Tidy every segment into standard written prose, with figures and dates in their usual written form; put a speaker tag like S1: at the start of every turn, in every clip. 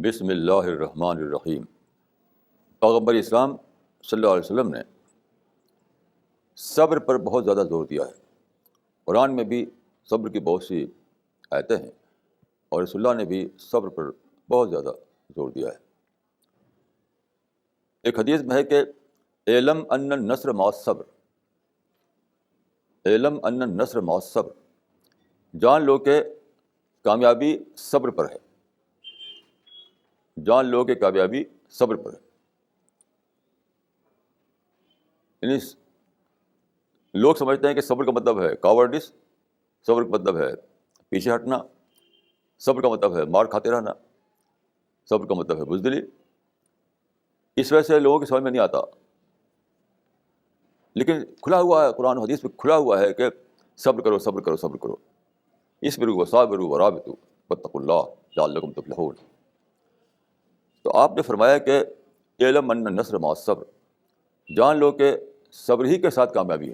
S1: بسم اللہ الرحمن الرحیم۔ پیغمبر اسلام صلی اللہ علیہ وسلم نے صبر پر بہت زیادہ زور دیا ہے۔ قرآن میں بھی صبر کی بہت سی آیتیں ہیں اور رسول اللہ نے بھی صبر پر بہت زیادہ زور دیا ہے۔ ایک حدیث میں ہے کہ اعلم ان النصر مع الصبر، اعلم ان النصر مع الصبر، جان لو کہ کامیابی صبر پر ہے، جان لو کہ کامیابی صبر پر ہے۔ یعنی لوگ سمجھتے ہیں کہ صبر کا مطلب ہے کاورڈس، صبر کا مطلب ہے پیچھے ہٹنا، صبر کا مطلب ہے مار کھاتے رہنا، صبر کا مطلب ہے بزدلی۔ اس وجہ سے لوگوں کی سمجھ میں نہیں آتا، لیکن کھلا ہوا ہے قرآن و حدیث میں، کھلا ہوا ہے کہ صبر کرو صبر کرو صبر کرو، اصبروا وصابروا ورابطوا واتقوا اللہ لعلکم تفلحون۔ تو آپ نے فرمایا کہ اعلم ان النصر مع الصبر، جان لو کہ صبر ہی کے ساتھ کامیابی ہے۔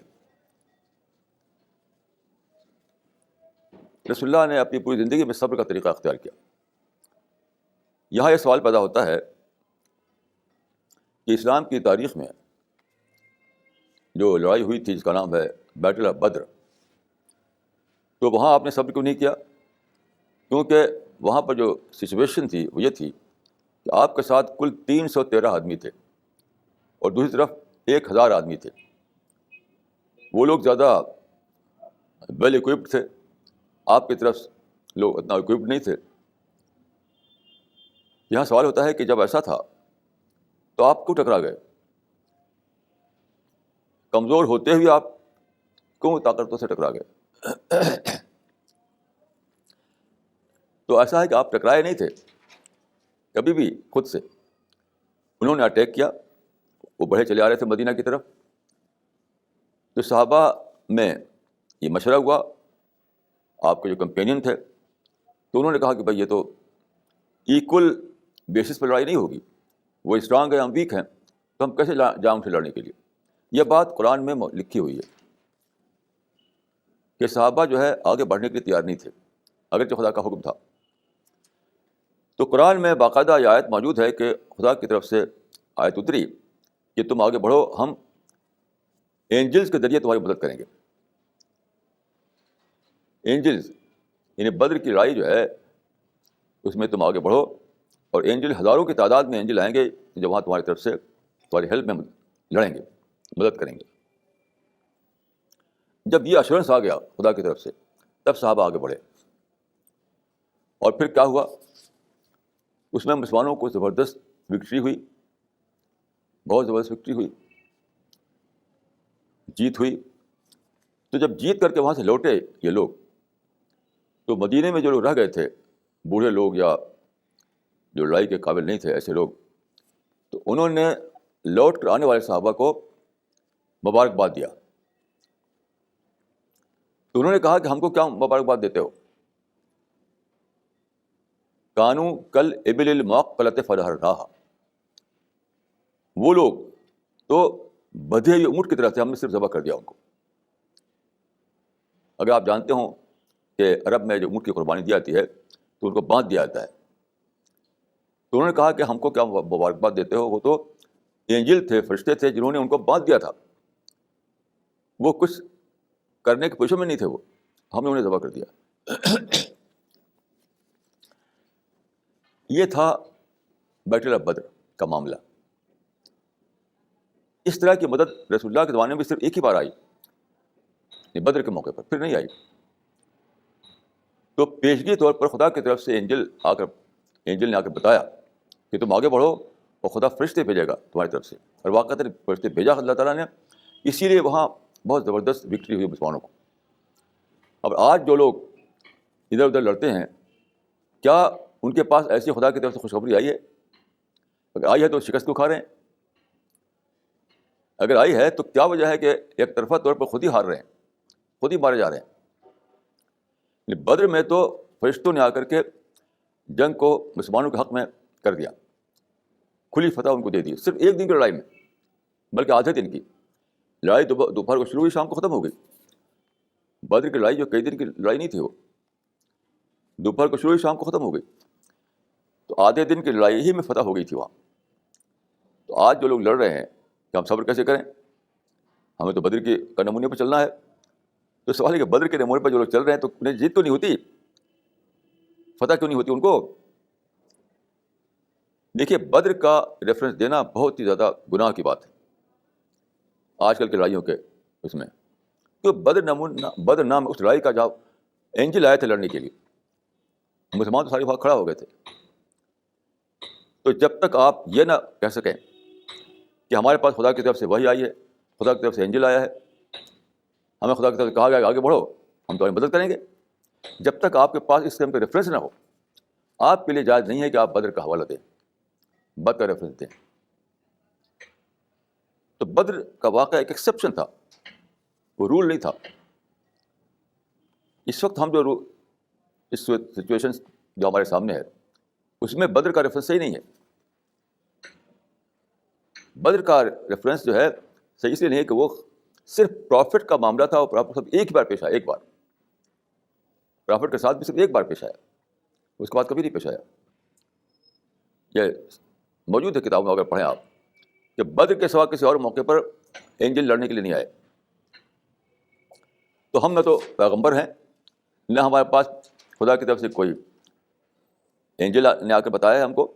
S1: رسول اللہ نے اپنی پوری زندگی میں صبر کا طریقہ اختیار کیا۔ یہاں یہ سوال پیدا ہوتا ہے کہ اسلام کی تاریخ میں جو لڑائی ہوئی تھی جس کا نام ہے بیٹل آف بدر، تو وہاں آپ نے صبر کیوں نہیں کیا؟ کیونکہ وہاں پر جو سچویشن تھی وہ یہ تھی کہ آپ کے ساتھ کل 313 آدمی تھے اور دوسری طرف 1000 آدمی تھے۔ وہ لوگ زیادہ ویل اکوپڈ تھے، آپ کی طرف لوگ اتنا اکوپڈ نہیں تھے۔ یہاں سوال ہوتا ہے کہ جب ایسا تھا تو آپ کیوں ٹکرا گئے؟ کمزور ہوتے ہوئے آپ کیوں طاقتوں سے ٹکرا گئے؟ تو ایسا ہے کہ آپ ٹکرائے نہیں تھے کبھی بھی خود سے، انہوں نے اٹیک کیا، وہ بڑھے چلے آ رہے تھے مدینہ کی طرف۔ تو صحابہ میں یہ مشورہ ہوا، آپ کے جو کمپینین تھے تو انہوں نے کہا کہ بھائی یہ تو ایکول بیسس پر لڑائی نہیں ہوگی، وہ اسٹرانگ ہے ہم ویک ہیں، تو ہم کیسے جائیں ان سے لڑنے کے لیے؟ یہ بات قرآن میں لکھی ہوئی ہے کہ صحابہ جو ہے آگے بڑھنے کے لیے تیار نہیں تھے اگرچہ خدا کا حکم تھا۔ تو قرآن میں باقاعدہ یہ آیت موجود ہے کہ خدا کی طرف سے آیت اتری کہ تم آگے بڑھو، ہم اینجلز کے ذریعے تمہاری مدد کریں گے۔ اینجلز یعنی بدر کی لڑائی جو ہے اس میں تم آگے بڑھو، اور اینجل ہزاروں کی تعداد میں اینجل آئیں گے جو وہاں تمہاری طرف سے تمہاری ہیلپ میں لڑیں گے، مدد کریں گے۔ جب یہ ایشورنس آ گیا خدا کی طرف سے تب صحابہ آگے بڑھے، اور پھر کیا ہوا؟ اس میں مسلمانوں کو زبردست وکٹری ہوئی، بہت زبردست وکٹری ہوئی، جیت ہوئی۔ تو جب جیت کر کے وہاں سے لوٹے یہ لوگ، تو مدینے میں جو لوگ رہ گئے تھے، بوڑھے لوگ یا جو لڑائی کے قابل نہیں تھے ایسے لوگ، تو انہوں نے لوٹ کر آنے والے صحابہ کو مبارکباد دیا۔ تو انہوں نے کہا کہ ہم کو کیا مبارکباد دیتے ہو؟ کانو کل ابل المعقلۃ فنحرناھا، وہ لوگ تو بدھے ہوئے اونٹ کی طرح تھے، ہم نے صرف ذبح کر دیا ان کو۔ اگر آپ جانتے ہوں کہ عرب میں جو اونٹ کی قربانی دی جاتی ہے تو ان کو باندھ دیا جاتا ہے، تو انہوں نے کہا کہ ہم کو کیا مبارکباد دیتے ہو؟ وہ تو اینجل تھے، فرشتے تھے جنہوں نے ان کو باندھ دیا تھا، وہ کچھ کرنے کی پوزیشن میں نہیں تھے، وہ ہم نے انہیں ذبح کر دیا۔ یہ تھا بیٹل آف بدر کا معاملہ۔ اس طرح کی مدد رسول اللہ کے زمانے میں صرف ایک ہی بار آئی، بدر کے موقع پر، پھر نہیں آئی۔ تو پیشگی طور پر خدا کی طرف سے اینجل نے آ کر بتایا کہ تم آگے بڑھو اور خدا فرشتے بھیجے گا تمہاری طرف سے، اور واقعتاً فرشتے بھیجا اللہ تعالیٰ نے، اسی لیے وہاں بہت زبردست وکٹری ہوئی مسلمانوں کو۔ اب آج جو لوگ ادھر ادھر لڑتے ہیں، کیا ان کے پاس ایسی خدا کی طرف سے خوشخبری آئی ہے؟ اگر آئی ہے تو شکست کو کھا رہے ہیں۔ اگر آئی ہے تو کیا وجہ ہے کہ ایک طرفہ طور پر خود ہی ہار رہے ہیں، خود ہی مارے جا رہے ہیں؟ بدر میں تو فرشتوں نے آ کر کے جنگ کو مسلمانوں کے حق میں کر دیا، کھلی فتح ان کو دے دی، صرف ایک دن کی لڑائی میں، بلکہ آدھے دن کی لڑائی دوپہر کو شروع ہوئی، شام کو ختم ہو گئی۔ بدر کی لڑائی جو کئی دن کی لڑائی نہیں تھی، وہ دوپہر کو شروع ہوئی، شام کو ختم ہو گئی۔ تو آدھے دن کی لڑائی ہی میں فتح ہو گئی تھی وہاں. تو آج جو لوگ لڑ رہے ہیں کہ ہم صبر کیسے کریں, ہمیں تو بدر کے نمونے پہ چلنا ہے, تو سوال ہے کہ بدر کے نمونے پہ جو لوگ چل رہے ہیں تو انہیں جیت تو نہیں ہوتی, فتح کیوں نہیں ہوتی ان کو؟ دیکھیے, بدر کا ریفرنس دینا بہت ہی زیادہ گناہ کی بات ہے آج کل کی لڑائیوں کے اس میں. تو بدر نام اس لڑائی کا جب اینجل آئے تھے لڑنے کے لیے, مسلمان تو سارے وہاں کھڑا ہو گئے تھے. تو جب تک آپ یہ نہ کہہ سکیں کہ ہمارے پاس خدا کی طرف سے وحی آئی ہے, خدا کی طرف سے اینجل آیا ہے, ہمیں خدا کی طرف سے کہا گیا کہ آگے بڑھو, ہم تمہاری مدد کریں گے, جب تک آپ کے پاس اس قسم کا ریفرنس نہ ہو, آپ کے لیے جائز نہیں ہے کہ آپ بدر کا حوالہ دیں, بدر کا ریفرنس دیں. تو بدر کا واقعہ ایک ایکسیپشن تھا, وہ رول نہیں تھا. اس وقت ہم جو اس سچویشن جو ہمارے سامنے ہے اس میں بدر کا ریفرنس صحیح نہیں ہے. بدر کا ریفرنس جو ہے صحیح اس لیے نہیں ہے کہ وہ صرف پروفٹ کا معاملہ تھا, اور پروفٹ صرف ایک ہی بار پیش آیا, ایک بار پروفٹ کے ساتھ بھی صرف ایک بار پیش آیا, اس کے بعد کبھی نہیں پیش آیا. یہ موجود ہے کتابوں میں, اگر پڑھیں آپ, کہ بدر کے سوا کسی اور موقع پر اینجل لڑنے کے لیے نہیں آئے. تو ہم نہ تو پیغمبر ہیں, نہ ہمارے پاس خدا کی طرف سے کوئی اینجل نے آ کے بتایا ہے ہم کو.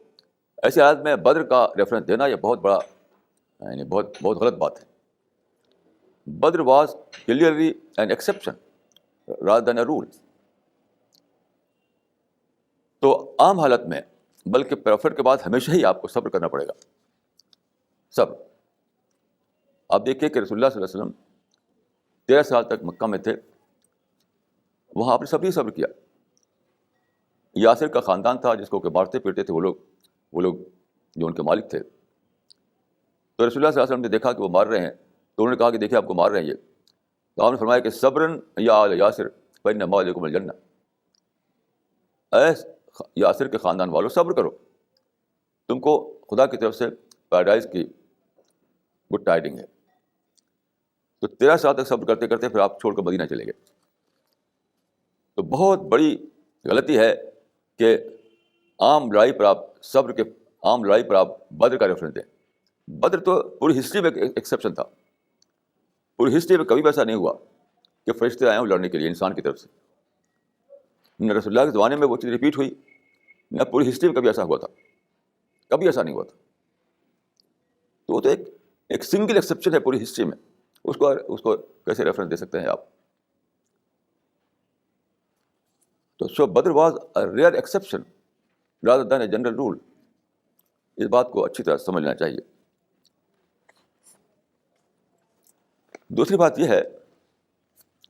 S1: ایسی حالت میں بدر کا ریفرنس دینا یہ بہت بڑا یعنی بہت غلط بات ہے. Badr was clearly an exception rather than a rule. تو عام حالت میں بلکہ پروفٹ کے بعد ہمیشہ ہی آپ کو صبر کرنا پڑے گا. صبر. آپ دیکھیے کہ رسول اللہ صلی اللہ علیہ وسلم 13 سال تک مکہ میں تھے, وہاں آپ نے صبر کیا. یاسر کا خاندان تھا جس کو کہ مارتے پیٹتے تھے وہ لوگ جو ان کے مالک تھے. تو رسول اللہ صلی اللہ علیہ وسلم نے دیکھا کہ وہ مار رہے ہیں, تو انہوں نے کہا کہ دیکھیے آپ کو مار رہے ہیں یہ. تو آپ نے فرمایا کہ صبرن یا آل یاسر فإن موعدکم الجنہ, اے یاسر کے خاندان والوں صبر کرو, تم کو خدا کی طرف سے پیراڈائز کی گڈ ٹائڈنگ ہے. تو 13 سال تک صبر کرتے کرتے پھر آپ چھوڑ کر مدینہ چلے گئے. تو بہت بڑی غلطی ہے کہ عام لڑائی پر آپ بدر کا ریفرنس دیں. بدر تو پوری ہسٹری میں ایکسیپشن تھا. پوری ہسٹری میں کبھی بھی ایسا نہیں ہوا کہ فرشتے آئے ہوں لڑنے کے لیے انسان کی طرف سے. نہ رسول اللہ کے زمانے میں وہ چیز ریپیٹ ہوئی, نہ پوری ہسٹری میں کبھی ایسا ہوا تھا, کبھی ایسا نہیں ہوا تھا. تو وہ تو ایک سنگل ایکسیپشن ہے پوری ہسٹری میں, اس کو کیسے ریفرنس دے سکتے ہیں آپ؟ تو so Badr was a rare exception rather than a general rule. اس بات کو اچھی طرح سمجھ لینا چاہیے. دوسری بات یہ ہے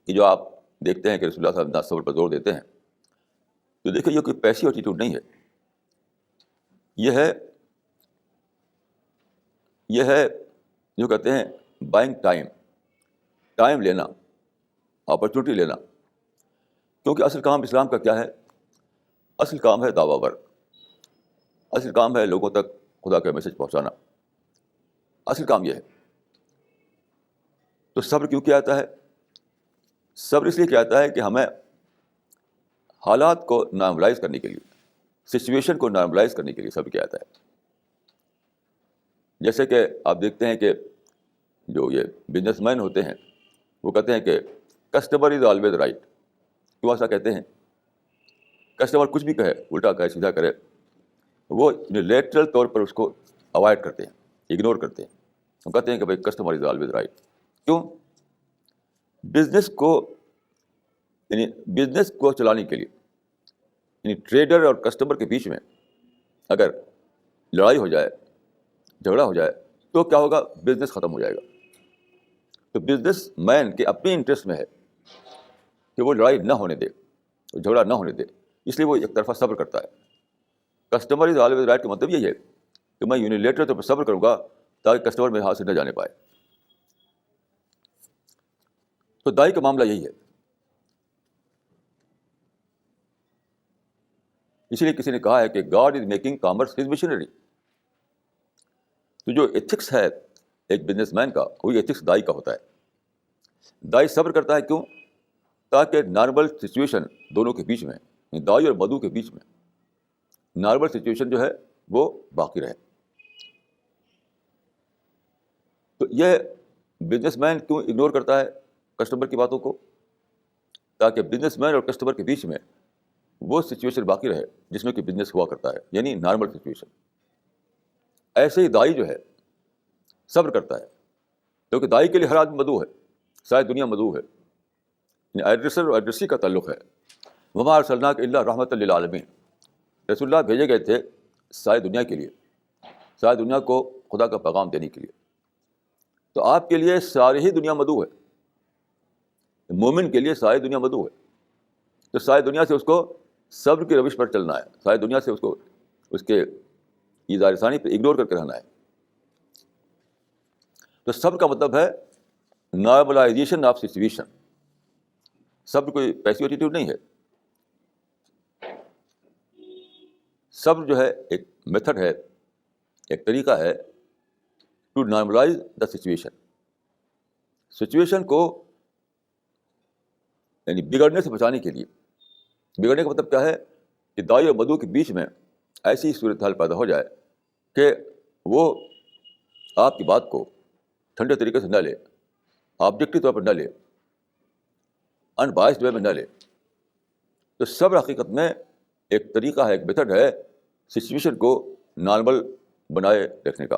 S1: کہ جو آپ دیکھتے ہیں کہ رسول اللہ صلی اللہ علیہ وسلم صبر پر زور دیتے ہیں, تو دیکھیں یہ کوئی پیسیو ایٹیٹیوڈ نہیں ہے. یہ ہے جو کہتے ہیں بائنگ ٹائم لینا, اپرچونیٹی لینا. کیونکہ اصل کام اسلام کا کیا ہے؟ اصل کام ہے دعویٰ ورک, اصل کام ہے لوگوں تک خدا کا میسج پہنچانا. اصل کام یہ ہے. تو صبر کیوں کیا جاتا ہے؟ صبر اس لیے کیا جاتا ہے کہ ہمیں حالات کو نارملائز کرنے کے لیے, سچویشن کو نارملائز کرنے کے لیے صبر کیا جاتا ہے. جیسے کہ آپ دیکھتے ہیں کہ جو یہ بزنس مین ہوتے ہیں وہ کہتے ہیں کہ کسٹمر از آلویز رائٹ. کیوں ایسا کہتے ہیں؟ کسٹمر کچھ بھی کہے, الٹا کہے, سیدھا کرے, وہ لیٹرل طور پر اس کو اوائڈ کرتے ہیں, اگنور کرتے ہیں. ہم کہتے ہیں کہ بھائی کسٹمر از آلویز رائٹ. کیوں؟ بزنس کو چلانے کے لیے, یعنی ٹریڈر اور کسٹمر کے بیچ میں اگر لڑائی ہو جائے, جھگڑا ہو جائے, تو کیا ہوگا؟ بزنس ختم ہو جائے گا. تو بزنس مین کے اپنی انٹرسٹ میں ہے کہ وہ لڑائی نہ ہونے دے, جھگڑا نہ ہونے دے, اس لیے وہ ایک طرفہ صبر کرتا ہے. کسٹمر از آلویز رائٹ کا مطلب یہ ہے کہ میں یونیلیٹرل طور پر صبر کروں گا تاکہ کسٹمر میرے ہاتھ سے نہ جانے پائے. تو دائی کا معاملہ یہی ہے. اس لیے کسی نے کہا ہے کہ God is making commerce his missionary. تو جو ایتھکس ہے ایک بزنس مین کا, وہی ایتھکس دائی کا ہوتا ہے. دائی صبر کرتا ہے کیوں؟ تاکہ نارمل سچویشن دونوں کے بیچ میں, دائی اور مدعو کے بیچ میں نارمل سچویشن جو ہے وہ باقی رہے. تو یہ بزنس مین کیوں اگنور کرتا ہے کسٹمر کی باتوں کو؟ تاکہ بزنس مین اور کسٹمر کے بیچ میں وہ سچویشن باقی رہے جس میں کہ بزنس ہوا کرتا ہے, یعنی نارمل سچویشن. ایسے ہی دائی جو ہے صبر کرتا ہے, کیونکہ دائی کے لیے ہر آدمی مدعو ہے, ساری دنیا مدعو ہے. ایڈریسر اور ایڈریسی کا تعلق ہے. وما ارسلناک الا رحمۃ للعالمین. رسول اللہ بھیجے گئے تھے ساری دنیا کے لیے, ساری دنیا کو خدا کا پیغام دینے کے لیے. تو آپ کے لیے ساری ہی دنیا مدعو ہے, مومن کے لیے ساری دنیا مدعو ہے. تو ساری دنیا سے اس کو صبر کی روش پر چلنا ہے, ساری دنیا سے اس کو اس کے ایذا رسانی پہ اگنور کر کے رہنا ہے. تو صبر کا مطلب ہے نارملائزیشن آف سچویشن. صبر کوئی پیسیو ایٹیٹیوڈ نہیں ہے. صبر جو ہے ایک میتھڈ ہے, ایک طریقہ ہے to normalise the situation. Situation کو یعنی بگڑنے سے بچانے کے لیے. بگڑنے کا مطلب کیا ہے کہ دائی اور مدعو کے بیچ میں ایسی صورتحال پیدا ہو جائے کہ وہ آپ کی بات کو ٹھنڈے طریقے سے نہ لے, آبجیکٹو طور پر نہ لے, ان بائسڈ وے میں نہ لے. تو صبر حقیقت میں ایک طریقہ ہے, ایک میتھڈ ہے سچویشن کو نارمل بنائے رکھنے کا.